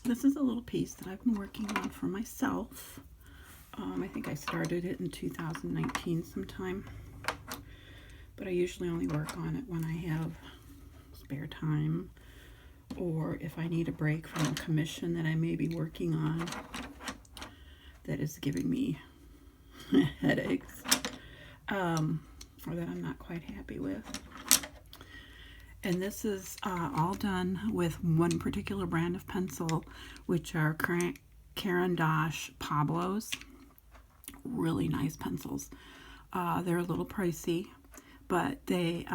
This is a little piece that I've been working on for myself. I think I started it in 2019 sometime, but I usually only work on it when I have spare time, or if I need a break from a commission that I may be working on that is giving me headaches, or that I'm not quite happy with. And this is all done with one particular brand of pencil, which are Caran Pablos. Really nice pencils. They're a little pricey, but they,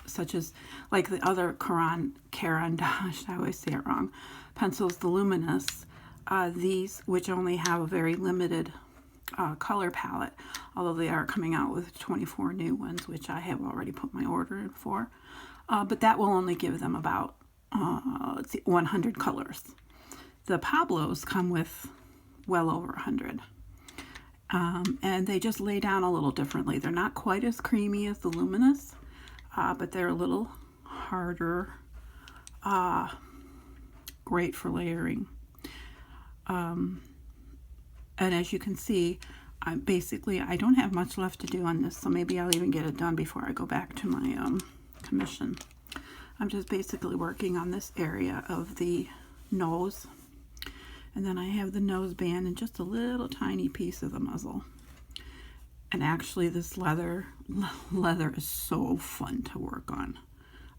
such as like the other Caran I always say it wrong, pencils, the luminous, these, which only have a very limited color palette, although they are coming out with 24 new ones, which I have already put my order in for. But that will only give them about 100 colors. The Pablos come with well over 100. And they just lay down a little differently. They're not quite as creamy as the luminous, but they're a little harder. Great for layering. And as you can see, I don't have much left to do on this, so maybe I'll even get it done before I go back to my commission. I'm just basically working on this area of the nose, and then I have the nose band and just a little tiny piece of the muzzle. And actually this leather is so fun to work on.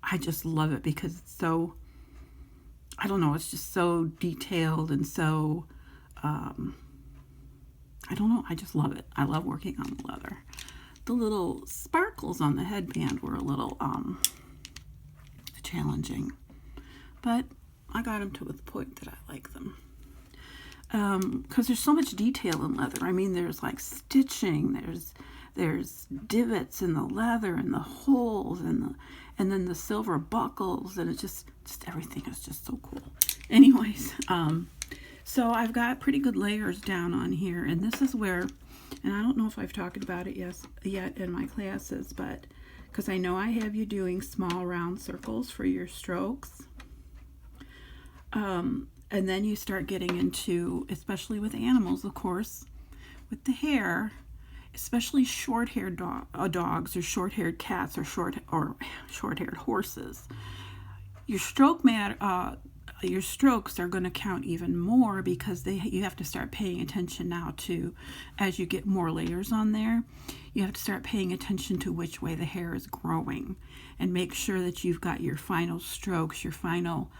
I just love it because it's so, I don't know, it's just so detailed and so I don't know, I just love it. I love working on the leather. The little sparkles on the headband were a little challenging, but I got them to the point that I like them. Because there's so much detail in leather. I mean, there's like stitching, there's divots in the leather and the holes and then the silver buckles, and it's just everything is just so cool. Anyways, so I've got pretty good layers down on here, and this is where, and I don't know if I've talked about it yet in my classes, but because I know I have you doing small round circles for your strokes. And then you start getting into, especially with animals, of course, with the hair, especially short-haired dogs or short-haired cats or short-haired horses. Your your strokes are going to count even more because you have to start paying attention now to, as you get more layers on there, you have to start paying attention to which way the hair is growing and make sure that you've got your final strokes, your final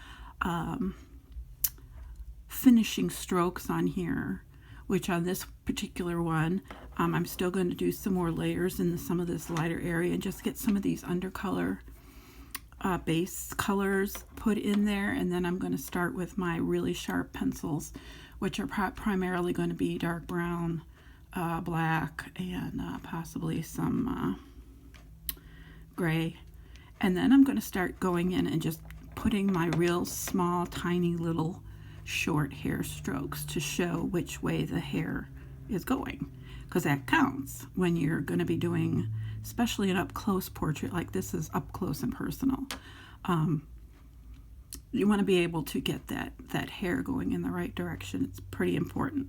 finishing strokes on here, which on this particular one, I'm still going to do some more layers in some of this lighter area and just get some of these undercolor base colors put in there, and then I'm going to start with my really sharp pencils, which are primarily going to be dark brown, black, and possibly some gray. And then I'm going to start going in and just putting my real small, tiny little short hair strokes to show which way the hair is going, because that counts when you're going to be doing, especially an up-close portrait like this is up close and personal. You want to be able to get that hair going in the right direction. It's pretty important.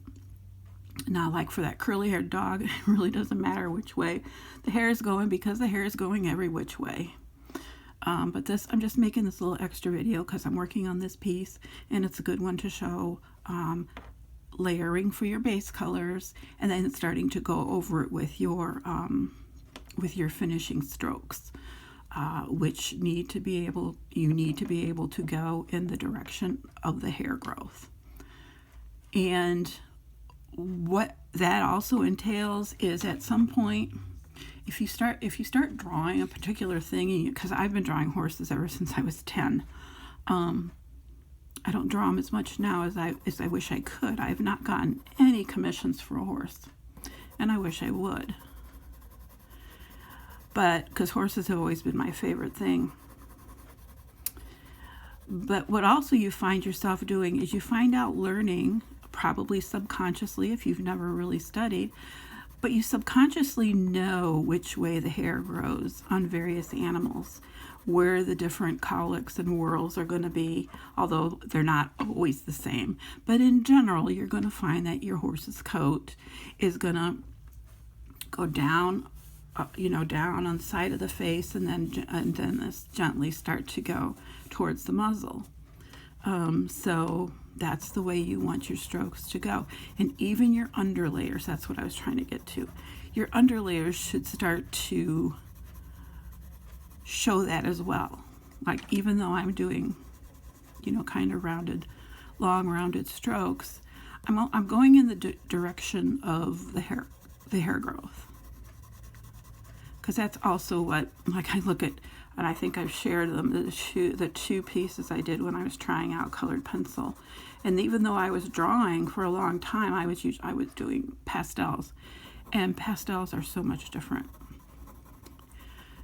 Now, like for that curly-haired dog, it really doesn't matter which way the hair is going because the hair is going every which way. But this, I'm just making this little extra video because I'm working on this piece, and it's a good one to show layering for your base colors, and then starting to go over it with your finishing strokes, which you need to be able to go in the direction of the hair growth. And what that also entails is at some point, if you start drawing a particular thing, because I've been drawing horses ever since I was 10, I don't draw them as much now as I wish I could. I have not gotten any commissions for a horse, and I wish I would. But because horses have always been my favorite thing. But what also you find yourself doing is you find out learning, probably subconsciously if you've never really studied, but you subconsciously know which way the hair grows on various animals. where the different cowlicks and whorls are going to be, although they're not always the same. But in general, you're going to find that your horse's coat is going to go down, down on the side of the face, and then this gently start to go towards the muzzle. So that's the way you want your strokes to go. And even your underlayers, that's what I was trying to get to. Your underlayers should start to show that as well. Like, even though I'm doing, kind of long rounded strokes, I'm going in the direction of the hair growth. Because that's also what, like, I look at, and I think I've shared them, the two pieces I did when I was trying out colored pencil. And even though I was drawing for a long time, I was doing pastels. And pastels are so much different.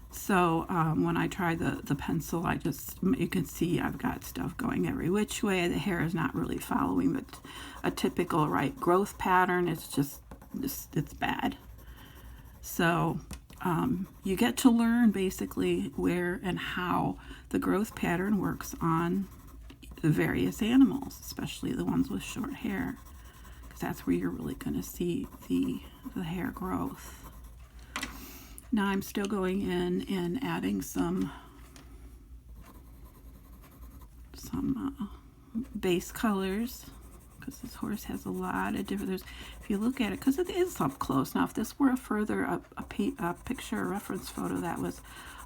So when I try the pencil, you can see I've got stuff going every which way. The hair is not really following a typical right growth pattern. It's bad. So you get to learn basically where and how the growth pattern works on the various animals, especially the ones with short hair, because that's where you're really going to see the hair growth. Now I'm still going in and adding some base colors, because this horse has a lot of different, if you look at it, because it is up close. Now if this were a picture, a reference photo that was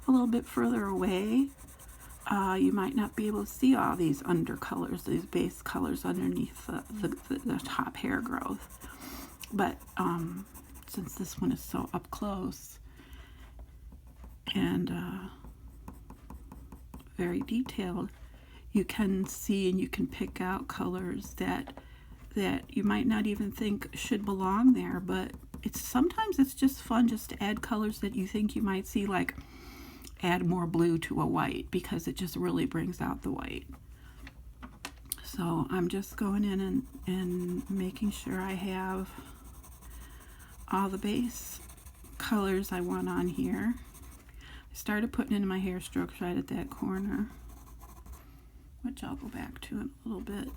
a little bit further away, you might not be able to see all these undercolors, these base colors underneath the top hair growth. But since this one is so up close and very detailed, you can see and you can pick out colors that you might not even think should belong there, but sometimes it's just fun just to add colors that you think you might see, like add more blue to a white, because it just really brings out the white. So I'm just going in and making sure I have all the base colors I want on here. I started putting in my hair strokes right at that corner, which I'll go back to in a little bit.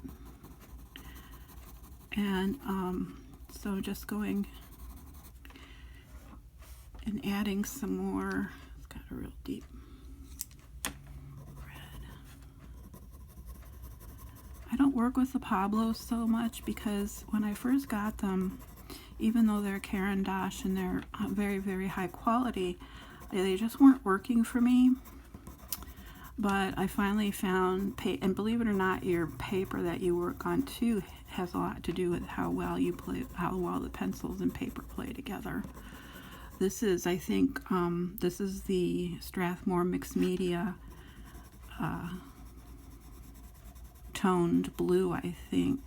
And so just going and adding some more. It's got a real deep red. I don't work with the Pablos so much because when I first got them, even though they're Caran and they're very, very high quality, they just weren't working for me. But I finally found, and believe it or not, your paper that you work on too has a lot to do with how well the pencils and paper play together. This is, I think, this is the Strathmore mixed media toned blue, I think.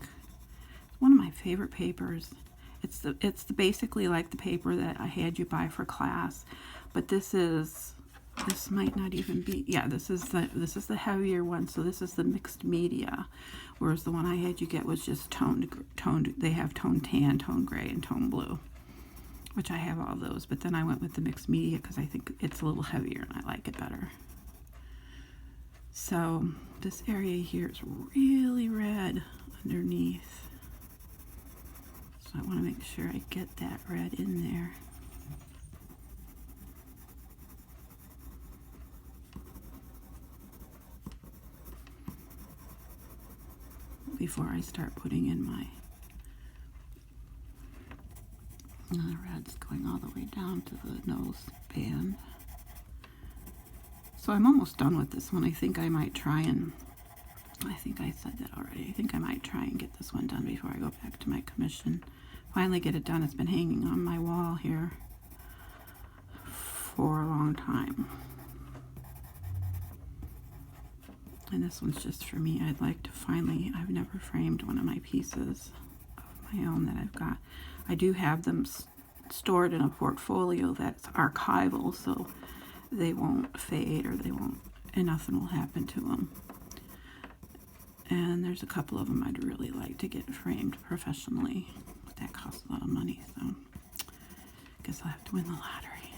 It's one of my favorite papers. It's basically like the paper that I had you buy for class, but this might not even be, yeah, this is the heavier one. So this is the mixed media, whereas the one I had you get was just toned. They have toned tan, toned gray, and toned blue, which I have all those. But then I went with the mixed media because I think it's a little heavier and I like it better. So this area here is really red underneath. So I want to make sure I get that red in there. Before I start putting in my red's going all the way down to the nose band. So I'm almost done with this one. I think I might try and, I think I said that already, I think I might try and get this one done before I go back to my commission. Finally get it done. It's been hanging on my wall here for a long time. And this one's just for me. I'd like to finally, I've never framed one of my pieces of my own that I've got. I do have them stored in a portfolio that's archival, so they won't fade or and nothing will happen to them. And there's a couple of them I'd really like to get framed professionally, but that costs a lot of money, so I guess I'll have to win the lottery.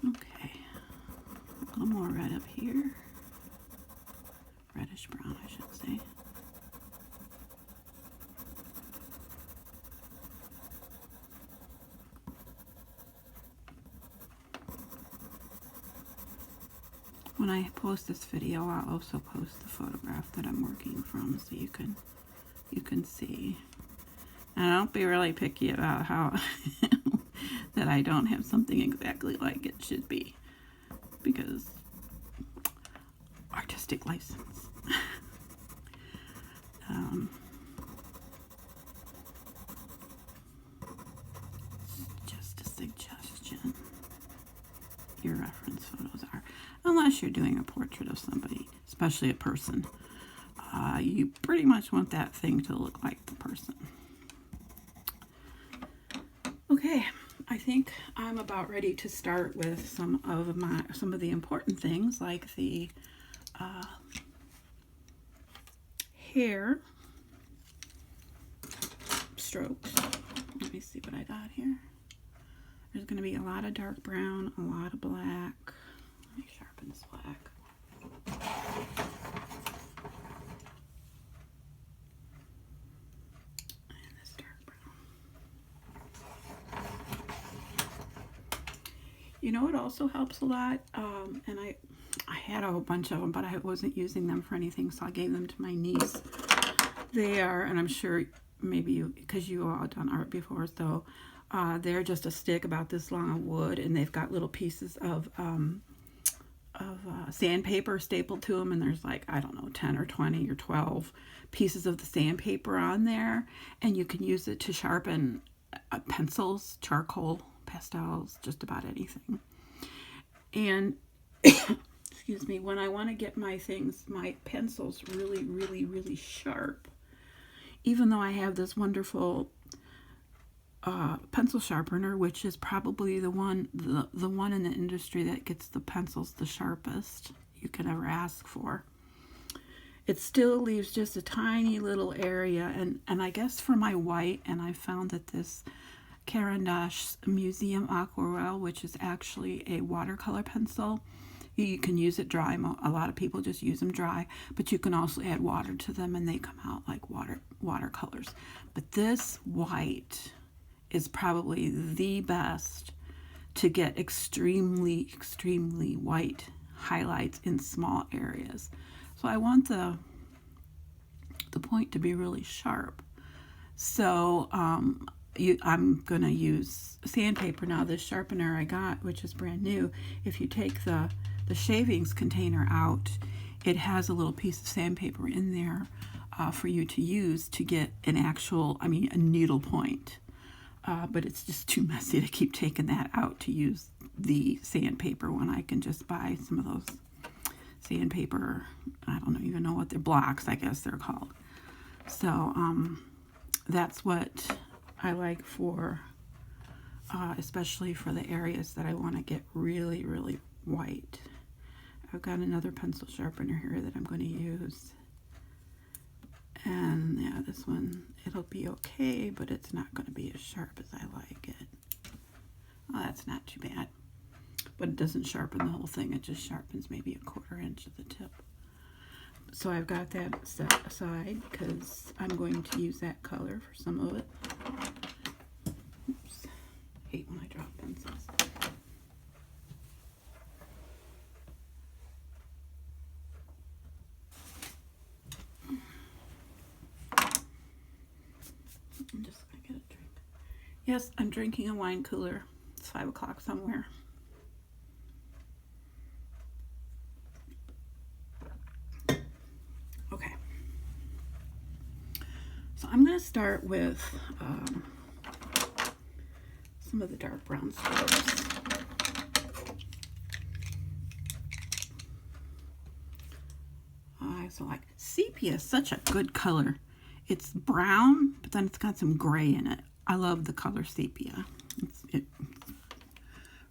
Okay. little more red up here. Reddish brown, I should say. When I post this video, I'll also post the photograph that I'm working from, so you can see. And don't be really picky about how that I don't have something exactly like it should be, because artistic license. Just a suggestion. Your reference photos are, unless you're doing a portrait of somebody, especially a person, you pretty much want that thing to look like the person. Okay, I think I'm about ready to start with some of the important things, like the hair strokes. Let me see what I got here. There's going to be a lot of dark brown, a lot of black. Let me sharpen this black. And this dark brown. You know, it also helps a lot, and I had a whole bunch of them, but I wasn't using them for anything, so I gave them to my niece. They are, and I'm sure maybe you, because you all done art before, so they're just a stick about this long of wood, and they've got little pieces of sandpaper stapled to them, and there's like, I don't know, 10 or 20 or 12 pieces of the sandpaper on there, and you can use it to sharpen pencils, charcoal, pastels, just about anything. And excuse me, when I want to get my pencils really, really, really sharp, even though I have this wonderful pencil sharpener, which is probably the one in the industry that gets the pencils the sharpest you could ever ask for, it still leaves just a tiny little area. And I guess for my white, and I found that this Caran Museum Aquarelle, which is actually a watercolor pencil, you can use it dry. A lot of people just use them dry, but you can also add water to them and they come out like watercolors. But this white is probably the best to get extremely, extremely white highlights in small areas. So I want the point to be really sharp. So I'm going to use sandpaper. Now this sharpener I got, which is brand new, if you take the shavings container out, it has a little piece of sandpaper in there for you to use to get an actual, a needle point. But it's just too messy to keep taking that out to use the sandpaper when I can just buy some of those sandpaper, I don't even know what they're, blocks, I guess they're called. So that's what I like for, especially for the areas that I want to get really, really white. I've got another pencil sharpener here that I'm going to use. And yeah, this one, it'll be okay, but it's not going to be as sharp as I like it. Well, that's not too bad. But it doesn't sharpen the whole thing. It just sharpens maybe a 1/4 inch of the tip. So I've got that set aside because I'm going to use that color for some of it. Oops. I hate when I drop pencils. I'm just going to get a drink. Yes, I'm drinking a wine cooler. It's 5 o'clock somewhere. Okay. So I'm going to start with some of the dark brown strokes. So like sepia is such a good color. It's brown, but then it's got some gray in it. I love the color sepia. It's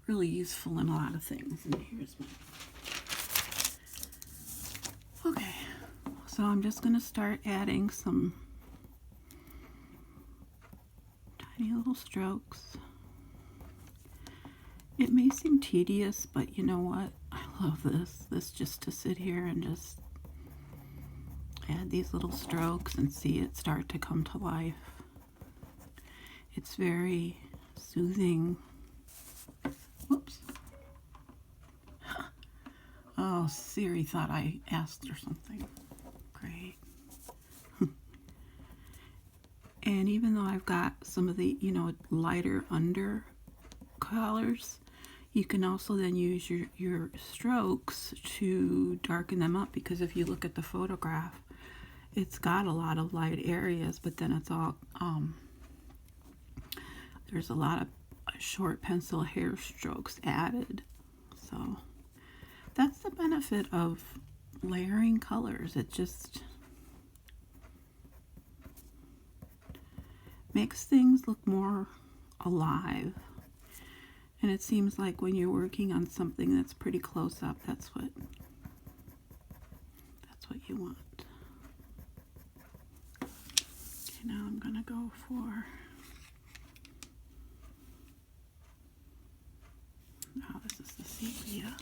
really useful in a lot of things. And here's my... Okay, so I'm just going to start adding some tiny little strokes. It may seem tedious, but you know what? I love this. This just to sit here and just add these little strokes and see it start to come to life. It's very soothing. Whoops. Oh, Siri thought I asked her something. Great. And even though I've got some of the, lighter under colors, you can also then use your strokes to darken them up, because if you look at the photograph, it's got a lot of light areas, but then it's all, there's a lot of short pencil hair strokes added. So that's the benefit of layering colors. It just makes things look more alive. And it seems like when you're working on something that's pretty close up, that's what you want. Okay, now I'm gonna go for, this is the sepia.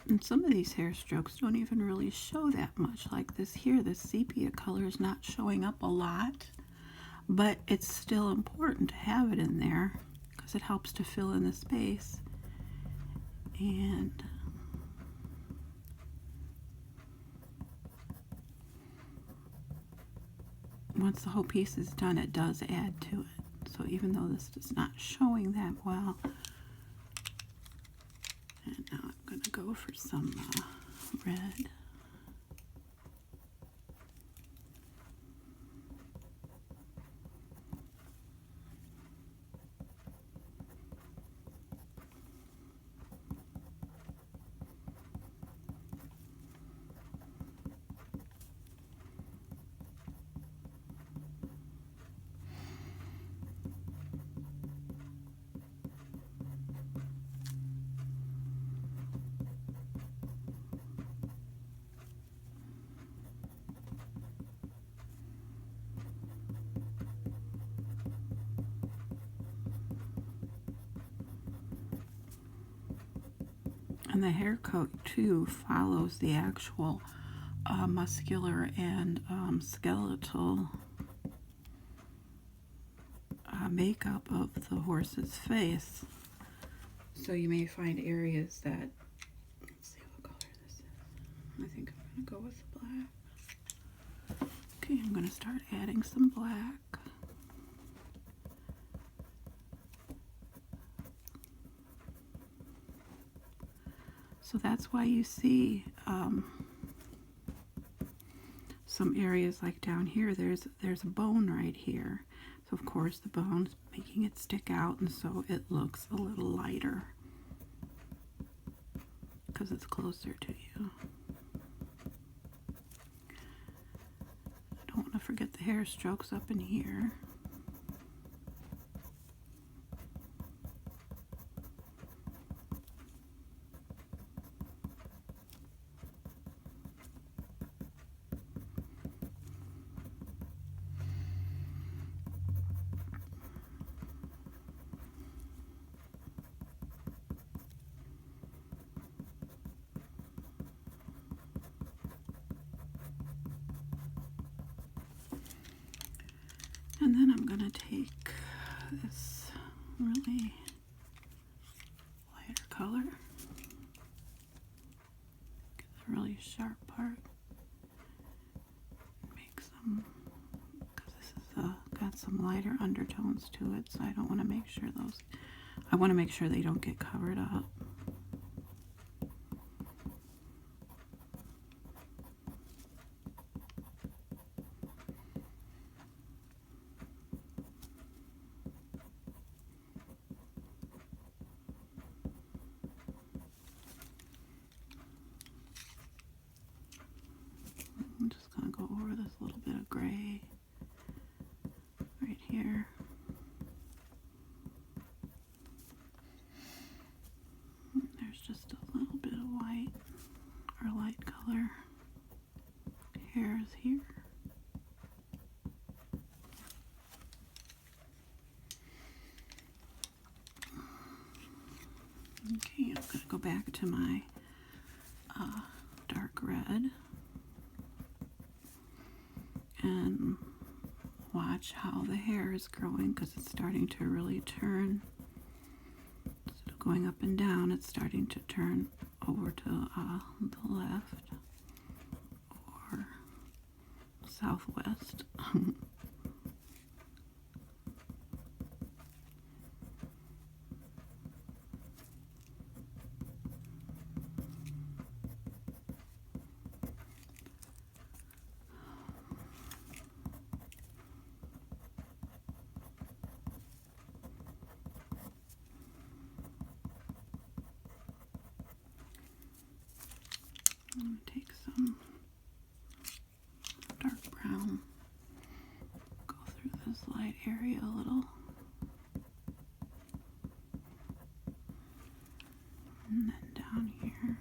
And some of these hair strokes don't even really show that much. Like this here, this sepia color is not showing up a lot, but it's still important to have it in there because it helps to fill in the space. And once the whole piece is done, it does add to it. So even though this is not showing that well, and now I'm going to go for some red. And the hair coat too follows the actual muscular and skeletal makeup of the horse's face. So you may find areas that, let's see what color this is. I think I'm going to go with black. Okay, I'm going to start adding some black. So that's why you see some areas like down here, there's a bone right here. So of course the bone's making it stick out, and so it looks a little lighter because it's closer to you. I don't want to forget the hair strokes up in here. And then I'm going to take this really lighter color, get the really sharp part, make some, because this is got some lighter undertones to it, so I don't want to make sure those, I want to make sure they don't get covered up. I'm just going to go over this little bit of gray right here. back to my dark red and watch how the hair is growing, because it's starting to really turn. Instead of going up and down, it's starting to turn over to the left or southwest. I'm going to take some dark brown, go through this light area a little, and then down here.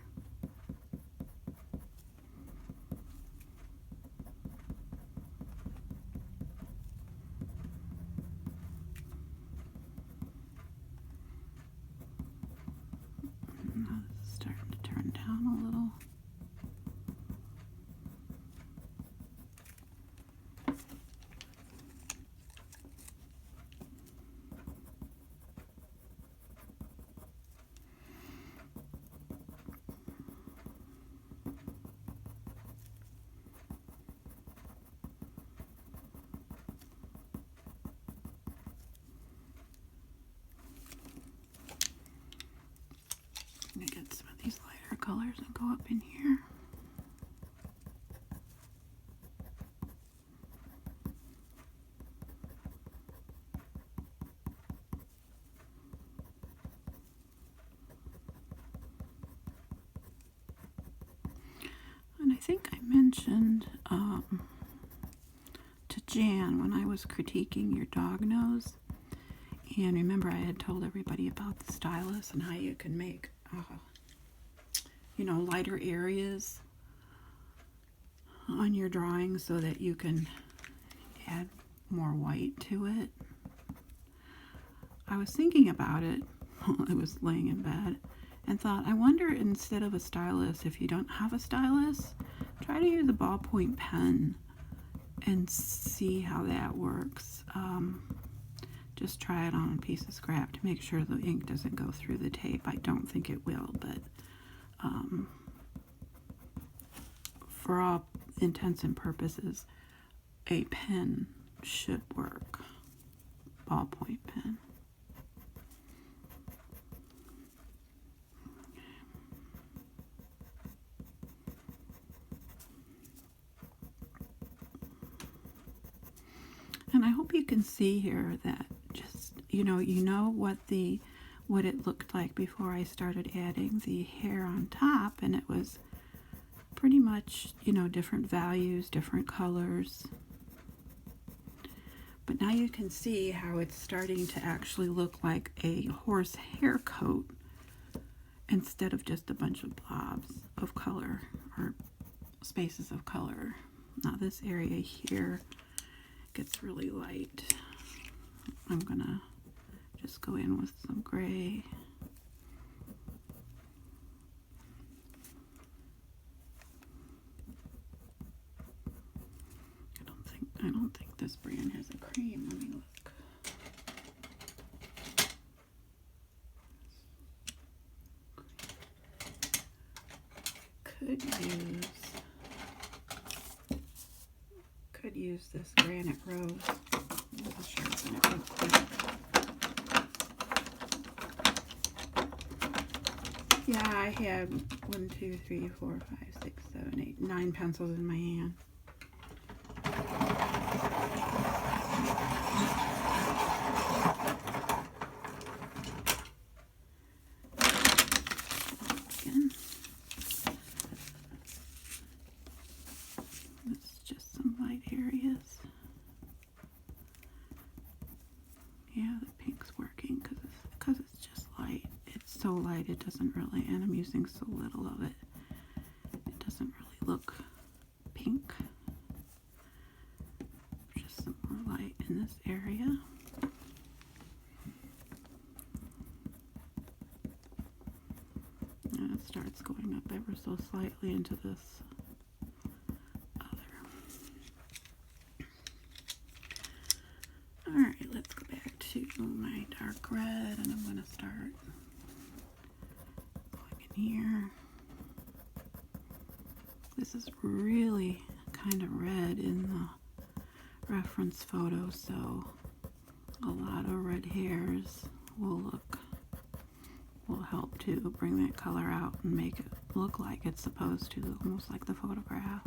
And now this is starting to turn down a little. I'm going to get some of these lighter colors and go up in here. And I think I mentioned to Jan when I was critiquing your dog nose, and remember I had told everybody about the stylus and how you can make lighter areas on your drawing so that you can add more white to it. I was thinking about it while I was laying in bed and thought, I wonder, instead of a stylus, if you don't have a stylus, try to use a ballpoint pen and see how that works. Just try it on a piece of scrap to make sure the ink doesn't go through the tape. I don't think it will, but for all intents and purposes, a pen should work. Ballpoint pen. And I hope you can see here that just, you know what it looked like before I started adding the hair on top, and it was pretty much, different values, different colors. But now you can see how it's starting to actually look like a horse hair coat instead of just a bunch of blobs of color or spaces of color. Now this area here gets really light. I'm gonna just go in with some gray. I don't think this brand has a cream. Let me look. Could use this Granite Rose. I'll sharpen it real quick. Yeah, I have 1, 2, 3, 4, 5, 6, 7, 8, 9 pencils in my hand. Again, it's just some light areas. Yeah, the pink's working because it's just light. It's so light it doesn't really, and I'm using so little of it, it doesn't really look pink. Just some more light in this area. going up ever so slightly into this other. Alright, let's go back to my dark red, and I'm going to start going in here. This is really kind of red in the reference photo, so a lot of red hairs will help to bring that color out and make it look like it's supposed to, almost like the photograph.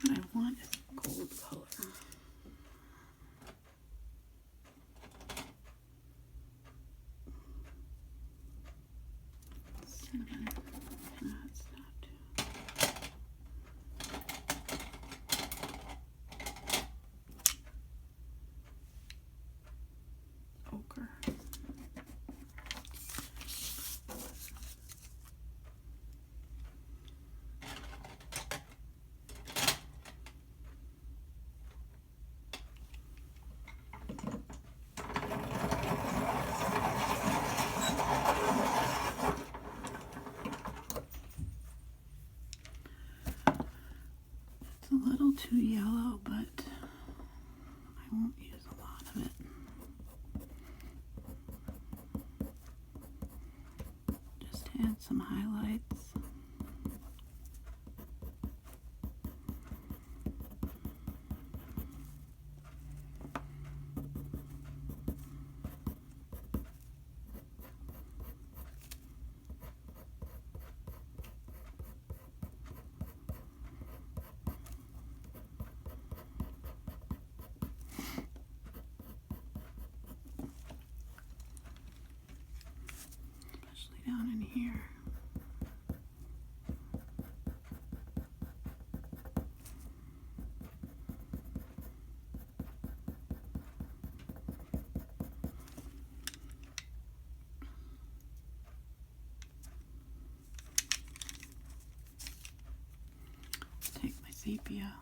What I want is gold color. Cinnamon. That's not too. Ochre. It's a little too yellow, but I won't use a lot of it. Just add some highlights. Down in here. Take my sepia.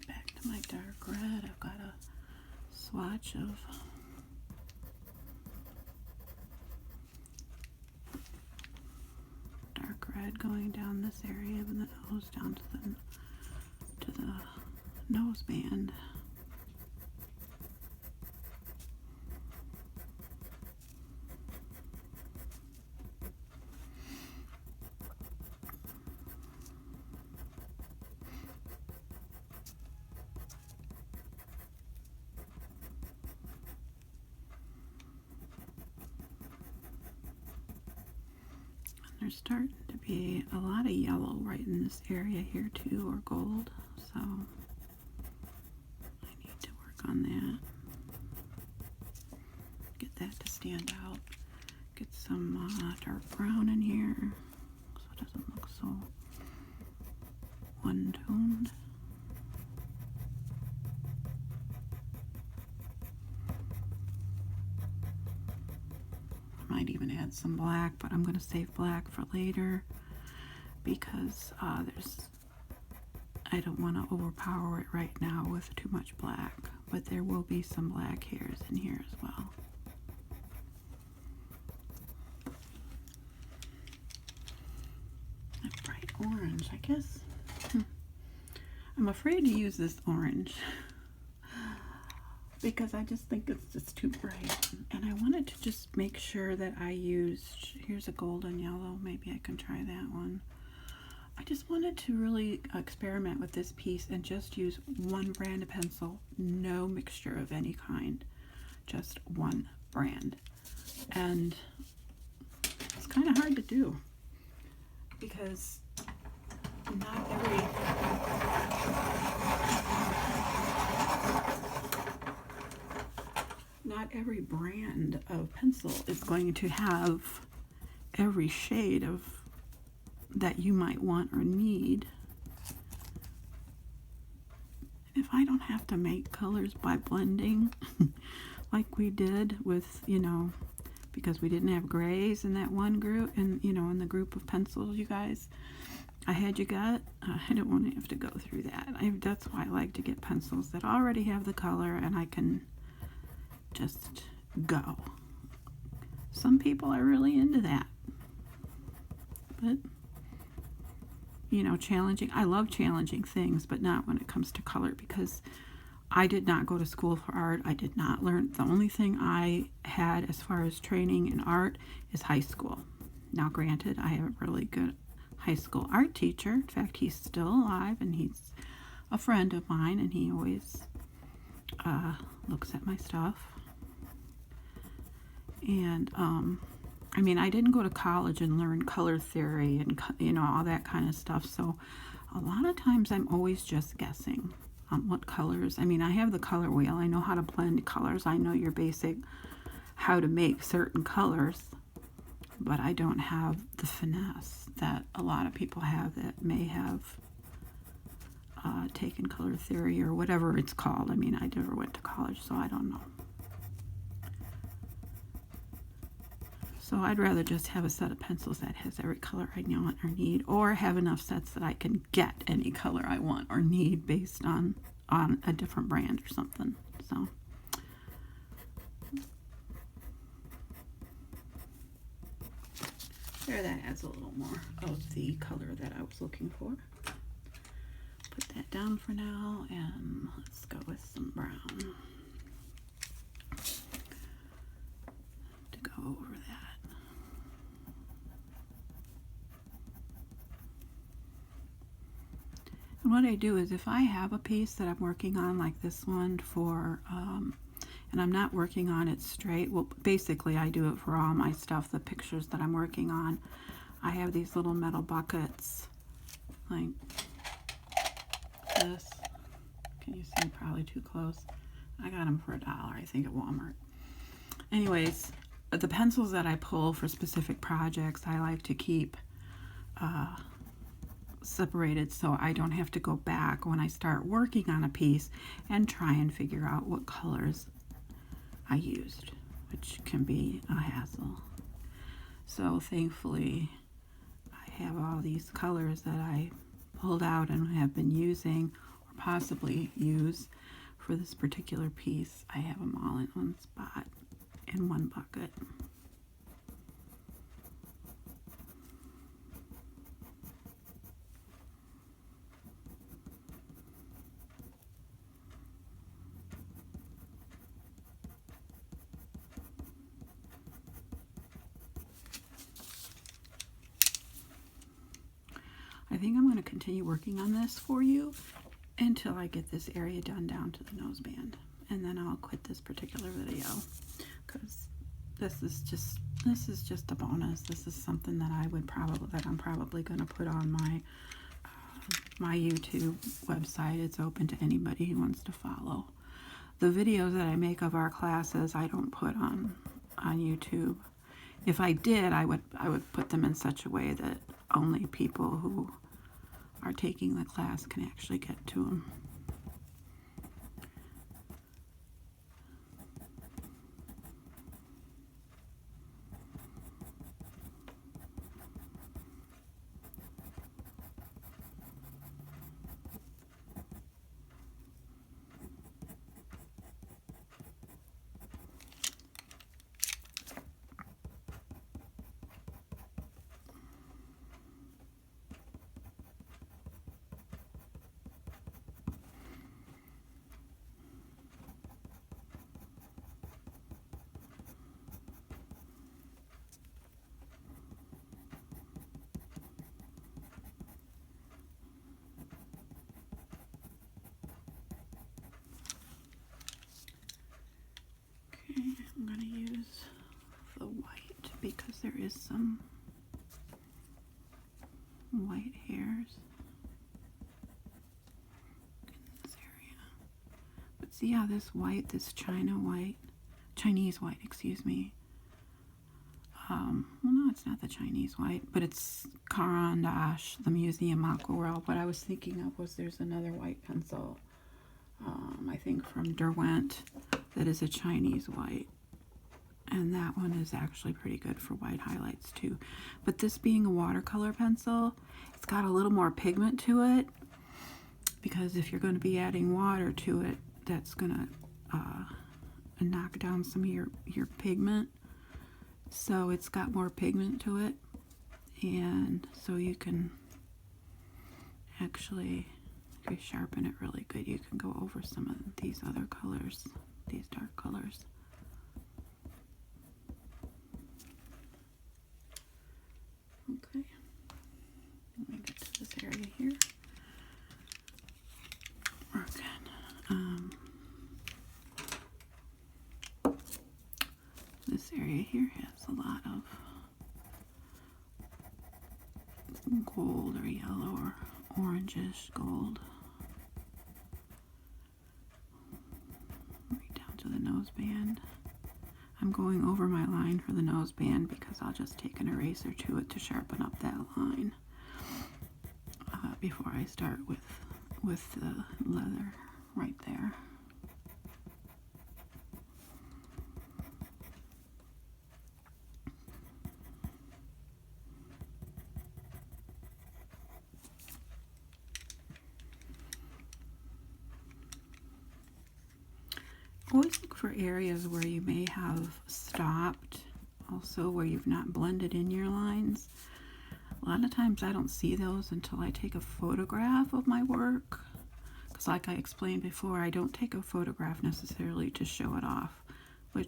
Back to my dark red. I've got a swatch of dark red going down this area of the nose, down to the nose band. There's starting to be a lot of yellow right in this area here too, or gold, so I need to work on that. Get that to stand out. Get some dark brown in here so it doesn't look so one-toned. Might even add some black, but I'm going to save black for later because I don't want to overpower it right now with too much black, but there will be some black hairs in here as well. A bright orange, I guess. I'm afraid to use this orange because I just think it's just too bright, and I wanted to just make sure that I used, here's a golden yellow, maybe I can try that one. I just wanted to really experiment with this piece and just use one brand of pencil, no mixture of any kind, just one brand. And it's kind of hard to do because not every brand of pencil is going to have every shade of that you might want or need. If I don't have to make colors by blending like we did with, you know, because we didn't have grays in that one group, and you know, in the group of pencils you guys I had you got, I don't want to have to go through that. That's why I like to get pencils that already have the color and I can just go. Some people are really into that, but you know, challenging, I love challenging things, but not when it comes to color, because I did not go to school for art. I did not learn. The only thing I had as far as training in art is high school. Now granted, I have a really good high school art teacher. In fact, he's still alive and he's a friend of mine, and he always looks at my stuff. And I mean, I didn't go to college and learn color theory and, you know, all that kind of stuff. So a lot of times I'm always just guessing on what colors. I mean, I have the color wheel. I know how to blend colors. I know your basic how to make certain colors, but I don't have the finesse that a lot of people have that may have taken color theory or whatever it's called. I mean, I never went to college, so I don't know. So I'd rather just have a set of pencils that has every color I want or need, or have enough sets that I can get any color I want or need based on a different brand or something. So there, that adds a little more of the color that I was looking for. Put that down for now, and let's go with some brown to go over that. And what I do is, if I have a piece that I'm working on, like this one for, and I'm not working on it straight, well, basically I do it for all my stuff, the pictures that I'm working on. I have these little metal buckets, like this. Can you see? Probably too close. I got them for $1, I think, at Walmart. Anyways, the pencils that I pull for specific projects, I like to keep separated so I don't have to go back when I start working on a piece and try and figure out what colors I used, which can be a hassle. So thankfully I have all these colors that I pulled out and have been using or possibly use for this particular piece, I have them all in one spot, in one bucket. I think I'm going to continue working on this for you until I get this area done down to the noseband, and then I'll quit this particular video because this is just a bonus. This is something that I'm probably going to put on my YouTube website. It's open to anybody who wants to follow. The videos that I make of our classes, I don't put on YouTube. If I did, I would put them in such a way that only people who are taking the class can actually get to them. I'm going to use the white because there is some white hairs in this area. But see how this white, this Chinese white, excuse me. Well, no, it's not the Chinese white, but it's Caran, the Museum Aquarelle. What I was thinking of was there's another white pencil, I think from Derwent, that is a Chinese white. And that one is actually pretty good for white highlights too. But this being a watercolor pencil, it's got a little more pigment to it, because if you're going to be adding water to it, that's going to knock down some of your pigment. So it's got more pigment to it, and so you can actually, if you sharpen it really good, you can go over some of these other colors, these dark colors. Okay, let me get to this area here. We're good. This area here has a lot of gold or yellow or orangish gold. Right down to the noseband. I'm going over my line for the noseband because I'll just take an eraser to it to sharpen up that line before I start with the leather right there. Always look for areas where you may have stopped, also where you've not blended in your lines. A lot of times I don't see those until I take a photograph of my work, because like I explained before, I don't take a photograph necessarily to show it off, but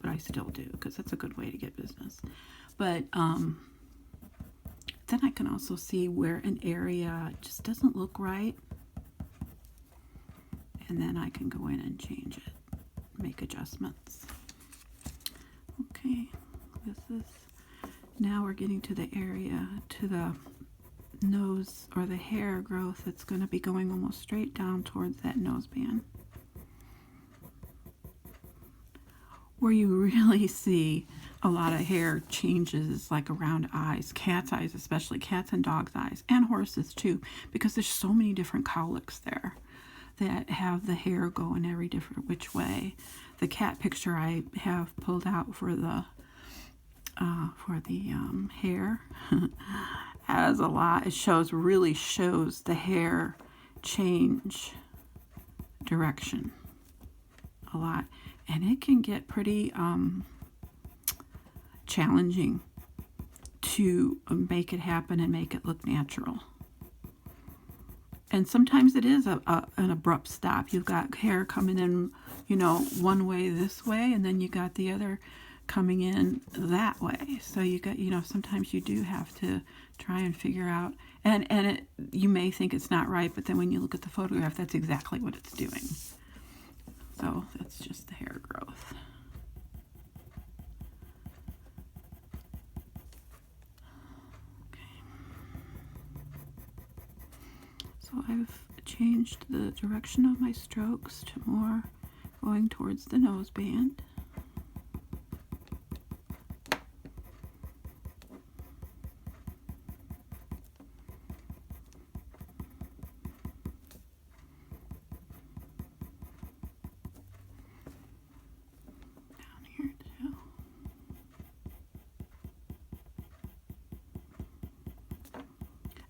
I still do, because that's a good way to get business. But then I can also see where an area just doesn't look right, and then I can go in and change it, make adjustments. Okay, now we're getting to the area, to the nose or the hair growth that's going to be going almost straight down towards that noseband, where you really see a lot of hair changes, like around eyes, cat's eyes, especially cats and dogs' eyes, and horses too, because there's so many different cowlicks there that have the hair going every different which way. The cat picture I have pulled out for the hair has a lot. It really shows the hair change direction. a lot, and it can get pretty challenging to make it happen and make it look natural. And sometimes it is an abrupt stop. You've got hair coming in, you know, one way this way, and then you got the other coming in that way. So you got, you know, sometimes you do have to try and figure out, and you may think it's not right, but then when you look at the photograph, that's exactly what it's doing. So that's just the hair growth. So I've changed the direction of my strokes to more going towards the nose band. Down here too.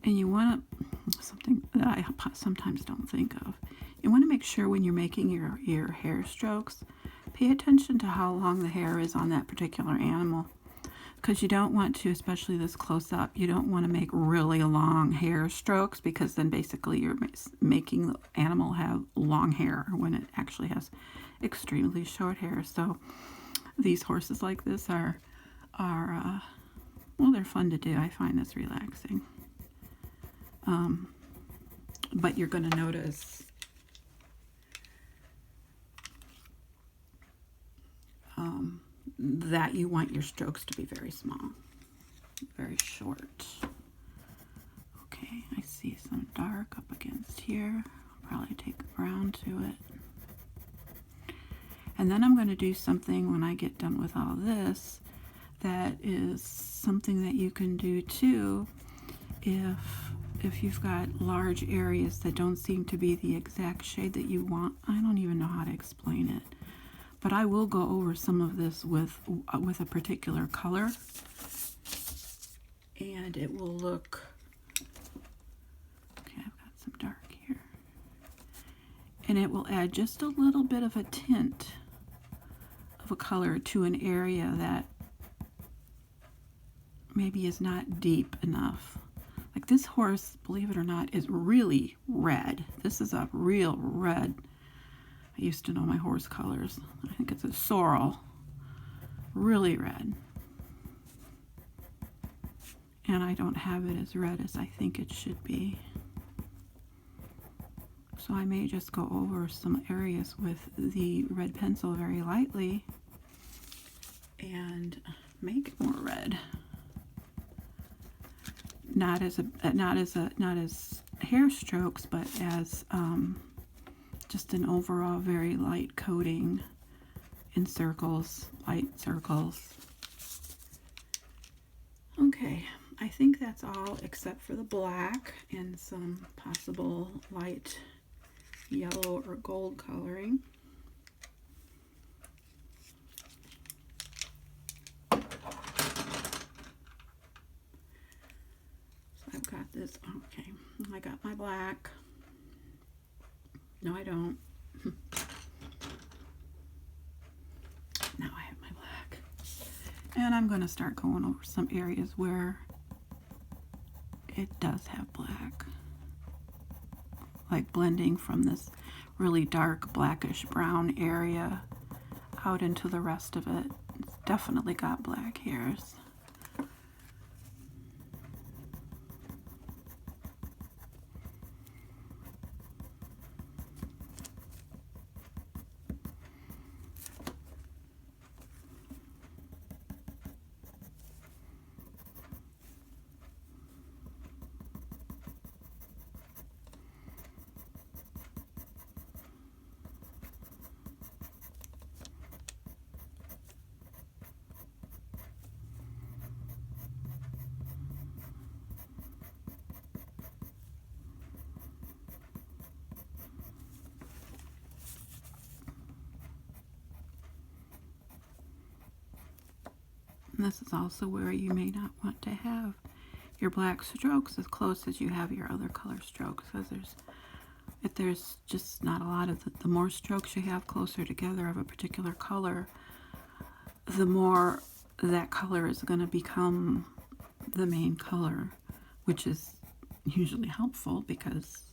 And you want to, something that I sometimes don't think of, you want to make sure when you're making your hair strokes, pay attention to how long the hair is on that particular animal, because you don't want to, especially this close up, you don't want to make really long hair strokes, because then basically you're making the animal have long hair when it actually has extremely short hair. So these horses like this are well, they're fun to do. I find this relaxing. But you're going to notice that you want your strokes to be very small, very short. Okay, I see some dark up against here. I'll probably take a brown to it. And then I'm going to do something when I get done with all this that is something that you can do too if you've got large areas that don't seem to be the exact shade that you want. I don't even know how to explain it, but I will go over some of this with a particular color, and it will look, okay, I've got some dark here, and it will add just a little bit of a tint of a color to an area that maybe is not deep enough. Like this horse, believe it or not, is really red. This is a real red. I used to know my horse colors. I think it's a sorrel. Really red. And I don't have it as red as I think it should be. So I may just go over some areas with the red pencil very lightly and make it more red. Not as hair strokes, but as just an overall very light coating in circles, light circles. Okay, I think that's all except for the black and some possible light yellow or gold coloring. I've got this, okay, I got my black. No, I don't. Now I have my black. And I'm going to start going over some areas where it does have black. Like blending from this really dark blackish brown area out into the rest of it. It's definitely got black hairs. And this is also where you may not want to have your black strokes as close as you have your other color strokes, because there's if there's just not a lot of the more strokes you have closer together of a particular color, the more that color is going to become the main color, which is usually helpful because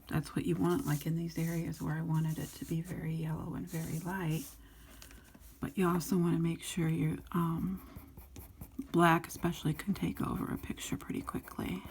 that's what you want, like in these areas where I wanted it to be very yellow and very light. But you also want to make sure your black especially can take over a picture pretty quickly.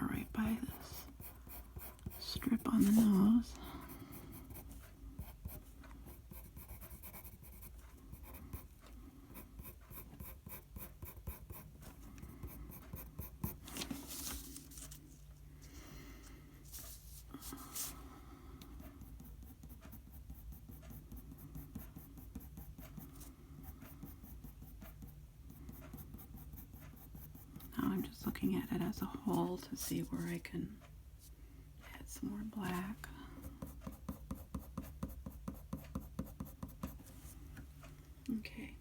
Right by this strip on the nose. Now I'm just looking at it as a whole to see where I can add some more black. Okay.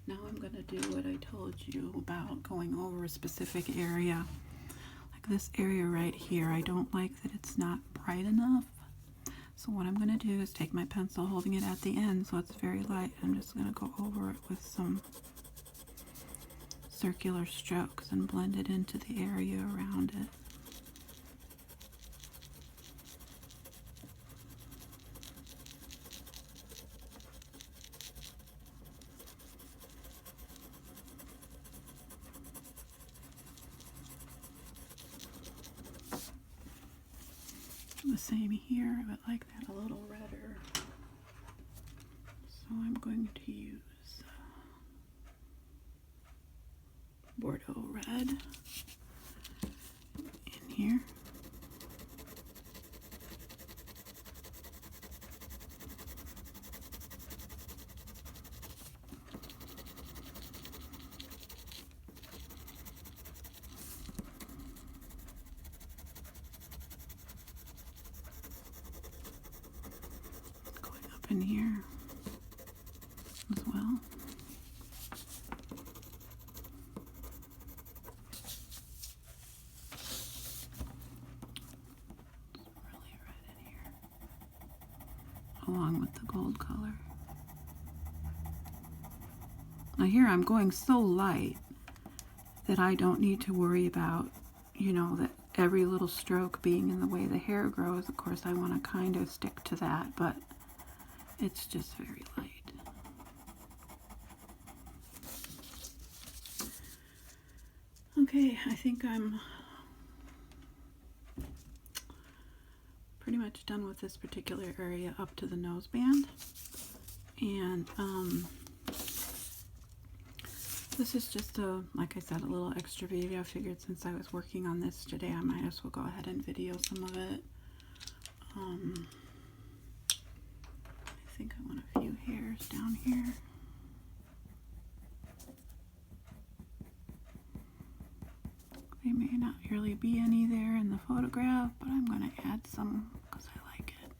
Now I'm going to do what I told you about going over a specific area. Like this area right here, I don't like that it's not bright enough. So what I'm going to do is take my pencil, holding it at the end so it's very light. I'm just going to go over it with some circular strokes and blend it into the area around it. The same here, but like that a little redder. So I'm going to use Bordeaux red in here. Going up in here as well. Along with the gold color. Now here I'm going so light that I don't need to worry about, you know, that every little stroke being in the way the hair grows. Of course I want to kind of stick to that, but it's just very light. Okay, I think I'm pretty much done with this particular area up to the nose band. And this is just a, like I said, a little extra video. I figured since I was working on this today, I might as well go ahead and video some of it. I think I want a few hairs down here. There may not really be any there in the photograph, but I'm going to add some because I like it.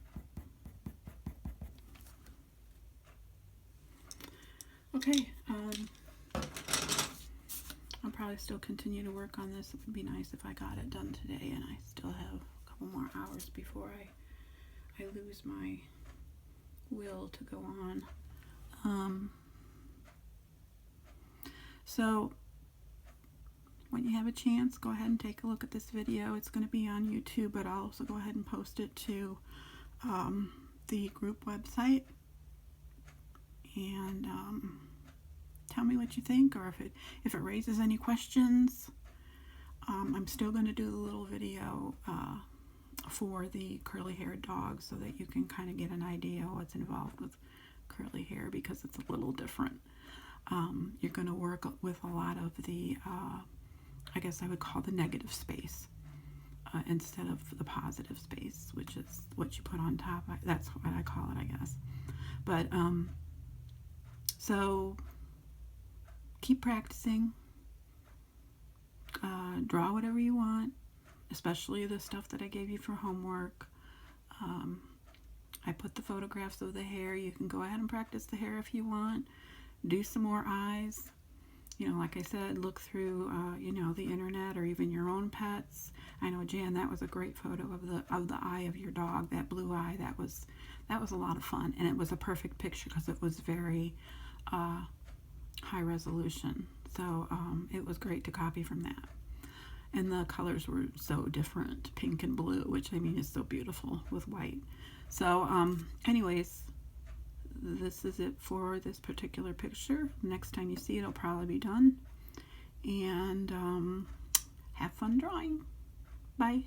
Okay, I'll probably still continue to work on this. It would be nice if I got it done today, and I still have a couple more hours before I lose my will to go on. So when you have a chance, go ahead and take a look at this video. It's going to be on YouTube, but I'll also go ahead and post it to the group website. And tell me what you think, or if it raises any questions. I'm still going to do the little video for the curly-haired dog so that you can kind of get an idea what's involved with curly hair, because it's a little different. You're going to work with a lot of the I guess I would call the negative space instead of the positive space, which is what you put on top. That's what I call it, I guess. But so keep practicing. Draw whatever you want, especially the stuff that I gave you for homework. I put the photographs of the hair. You can go ahead and practice the hair if you want. Do some more eyes. You know, like I said, look through, you know, the internet or even your own pets. I know, Jan, that was a great photo of the eye of your dog, that blue eye. That was a lot of fun, and it was a perfect picture because it was very high resolution. So it was great to copy from that. And the colors were so different, pink and blue, which I mean is so beautiful with white. So anyways, this is it for this particular picture. Next time you see it, it'll probably be done. And have fun drawing. Bye.